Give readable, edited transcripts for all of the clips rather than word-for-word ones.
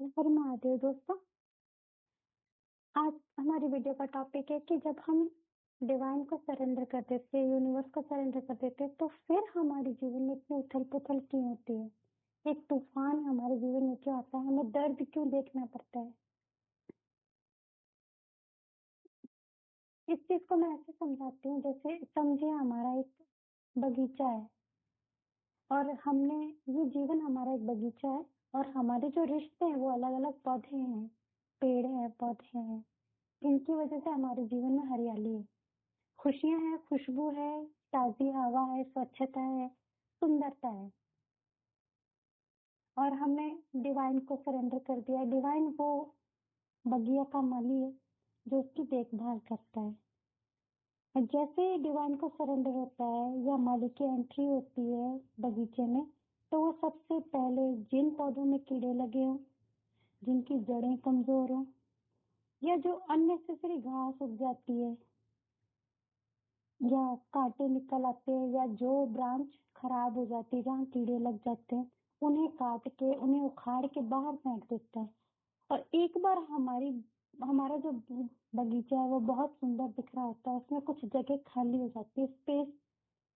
हर महादेव दोस्तों, आज हमारी वीडियो का टॉपिक है कि जब हम डिवाइन को सरेंडर कर देते हैं, यूनिवर्स को सरेंडर कर देते हैं, तो फिर हमारे जीवन में इतनी उथल पुथल क्यों होती है। एक तूफान हमारे जीवन में क्यों आता है, हमें दर्द क्यों देखना पड़ता है। इस चीज को मैं ऐसे समझाती हूँ, जैसे समझिए हमारा एक बगीचा है और हमने ये जीवन हमारा एक बगीचा है और हमारे जो रिश्ते हैं वो अलग अलग पौधे हैं, पेड़ हैं, पौधे हैं। इनकी वजह से हमारे जीवन में हरियाली है, खुशियां हैं, खुशबू है, ताजी हवा है, स्वच्छता है, सुंदरता है। और हमने डिवाइन को सरेंडर कर दिया। डिवाइन वो बगिया का माली है जो उसकी देखभाल करता है। और जैसे ही डिवाइन को सरेंडर होता है या माली की एंट्री होती है बगीचे में, तो वो सबसे पहले जिन पौधों में कीड़े लगे हों, जिनकी जड़ें कमजोर हों या जो अननेसेसरी घास उग जाती है या कांटे निकल आते हैं या जो ब्रांच खराब हो जाती है जहाँ कीड़े लग जाते हैं, उन्हें काट के उन्हें उखाड़ के बाहर फेंक देता है। और एक बार हमारा जो बगीचा है वो बहुत सुंदर दिख रहा होता है, उसमें कुछ जगह खाली हो जाती है, स्पेस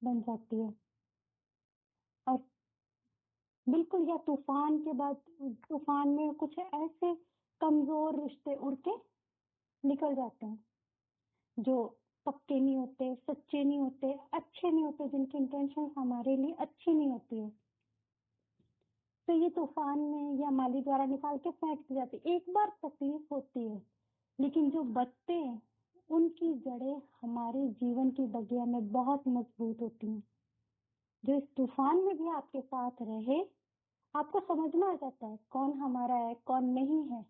बन जाती है। और बिल्कुल, या तूफान के बाद तूफान में कुछ ऐसे कमजोर रिश्ते उड़ के निकल जाते हैं जो पक्के नहीं होते, सच्चे नहीं होते, अच्छे नहीं होते, जिनकी इंटेंशन हमारे लिए अच्छी नहीं होती है, तो ये तूफान में या माली द्वारा निकाल के फेंक दी जाती है। एक बार तकलीफ होती है, लेकिन जो बचते हैं उनकी जड़ें हमारे जीवन की बगिया में बहुत मजबूत होती हैं। जो इस तूफान में भी आपके साथ रहे, आपको समझ में आ जाता है कौन हमारा है, कौन नहीं है,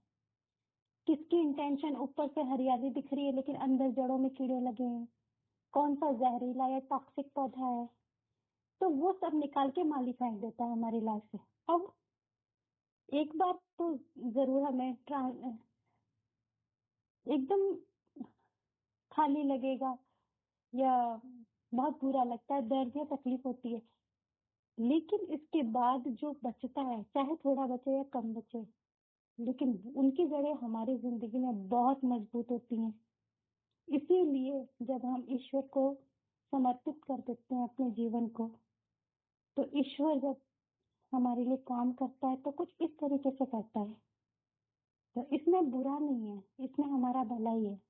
किसकी इंटेंशन ऊपर से हरियाली दिख रही है लेकिन अंदर जड़ों में कीड़े लगे हैं, कौन सा जहरीला या टॉक्सिक पौधा है। तो वो सब निकाल के माली फेंक देता है हमारी लाइफ से। अब एक बार तो जरूर हमें एकदम खाली लगेगा या बहुत बुरा लगता है, दर्द या तकलीफ होती है, लेकिन इसके बाद जो बचता है, चाहे थोड़ा बचे या कम बचे, लेकिन उनकी जड़ें हमारी जिंदगी में बहुत मजबूत होती हैं। इसीलिए जब हम ईश्वर को समर्पित कर देते हैं अपने जीवन को, तो ईश्वर जब हमारे लिए काम करता है तो कुछ इस तरीके से करता है। तो इसमें बुरा नहीं है, इसमें हमारा भलाई है।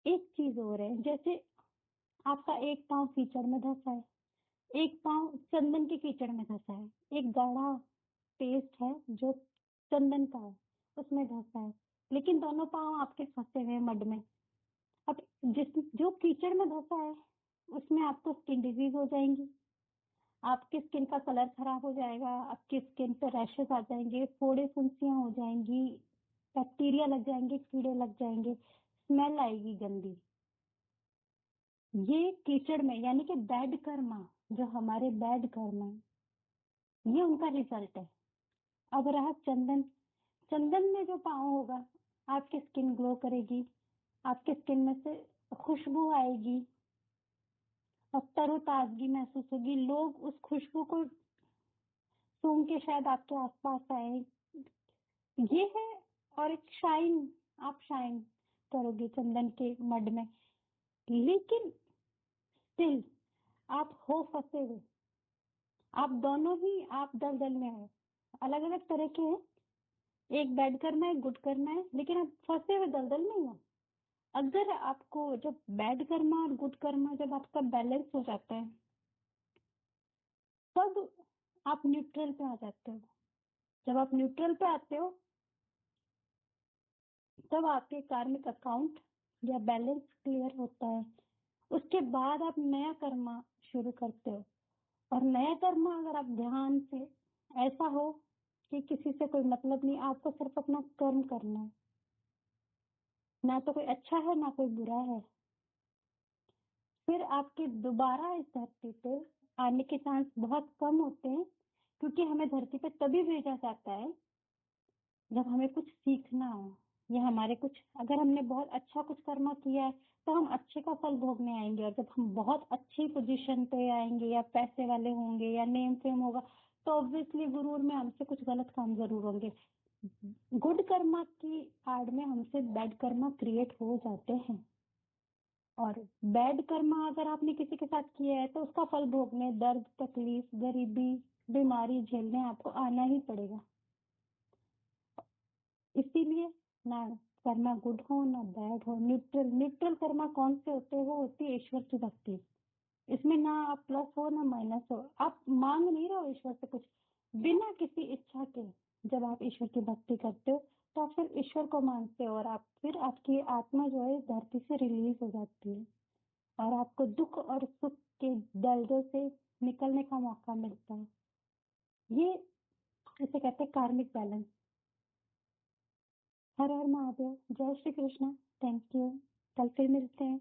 एक चीज और है, जैसे आपका एक पांव कीचड़ में धंसा है, एक पांव चंदन के कीचड़ में धंसा है, एक गाढ़ा पेस्ट है जो चंदन का है उसमें धंसा है, लेकिन दोनों पांव आपके फंसे हुए मड में। अब जो कीचड़ में धंसा है उसमें आपको स्किन डिजीज हो जाएंगी, आपकी स्किन का कलर खराब हो जाएगा, आपकी स्किन पे रैशेस आ जाएंगे, फोड़े फुंसियां हो जाएंगी, बैक्टीरिया लग जाएंगे, कीड़े लग जाएंगे, स्मेल आएगी गंदी। ये कीचड़ में, यानी कि बैड कर्मा, जो हमारे बैड कर्मा है, ये उनका रिजल्ट है। अब रहा चंदन, चंदन में जो पाँव होगा, आपकी स्किन ग्लो करेगी, आपके स्किन में से खुशबू आएगी और तरोताजगी महसूस होगी, लोग उस खुशबू को सूंघ के शायद आपके आसपास आए, ये है। और एक शाइन, आप शाइन करोगे चंदन के मड में, लेकिन स्टिल आप हो फंसे हुए, आप दोनों ही आप दलदल में हो, अलग अलग तरह के हैं, एक बैड करना है, गुड करना है, लेकिन आप फंसे हुए दलदल में हो। अगर आपको जब बैड कर्मा और गुड कर्मा जब आपका बैलेंस हो जाता है, तब आप न्यूट्रल पे आ जाते हो। जब आप न्यूट्रल पे आते हो, तब आपके कार्मिक अकाउंट या बैलेंस क्लियर होता है। उसके बाद आप नया कर्मा शुरू करते हो। और नया कर्मा अगर आप ध्यान से, ऐसा हो कि किसी से कोई मतलब नहीं, आपको सिर्फ अपना कर्म करना है, ना तो कोई अच्छा है ना कोई बुरा है, फिर आपके दोबारा इस धरती पे आने के चांस बहुत कम होते हैं, क्योंकि हमें धरती पे तभी भेजा जाता है जब हमें कुछ सीखना हो, या हमारे कुछ, अगर हमने बहुत अच्छा कुछ कर्म किया है तो हम अच्छे का फल भोगने आएंगे, और जब हम बहुत अच्छी पोजीशन पे आएंगे या पैसे वाले होंगे या नेम फेम होगा, तो ऑब्वियसली गुरूर में हमसे कुछ गलत काम जरूर होंगे। गुड कर्मा की आड़ में हमसे बैड कर्मा क्रिएट हो जाते हैं, और बैड कर्मा अगर आपने किसी के साथ किया है तो उसका फल भोगने, दर्द, तकलीफ, गरीबी, बीमारी झेलने आपको आना ही पड़ेगा। इसीलिए ना कर्मा गुड हो ना बैड हो, न्यूट्रल। न्यूट्रल कर्मा कौन से होते हैं? वो होती है ईश्वर की भक्ति। इसमें ना आप प्लस हो ना माइनस हो, आप मांग नहीं रहे हो ईश्वर से कुछ, बिना किसी इच्छा के जब आप ईश्वर की भक्ति करते हो तो आप फिर ईश्वर को मानते हो, और आप फिर आपकी आत्मा जो है इस धरती से रिलीज हो जाती है, और आपको दुख और सुख के दर्दों से निकलने का मौका मिलता है। ये इसे कहते हैं कार्मिक बैलेंस। हर हर महादेव, जय श्री कृष्ण, थैंक यू, कल फिर मिलते हैं।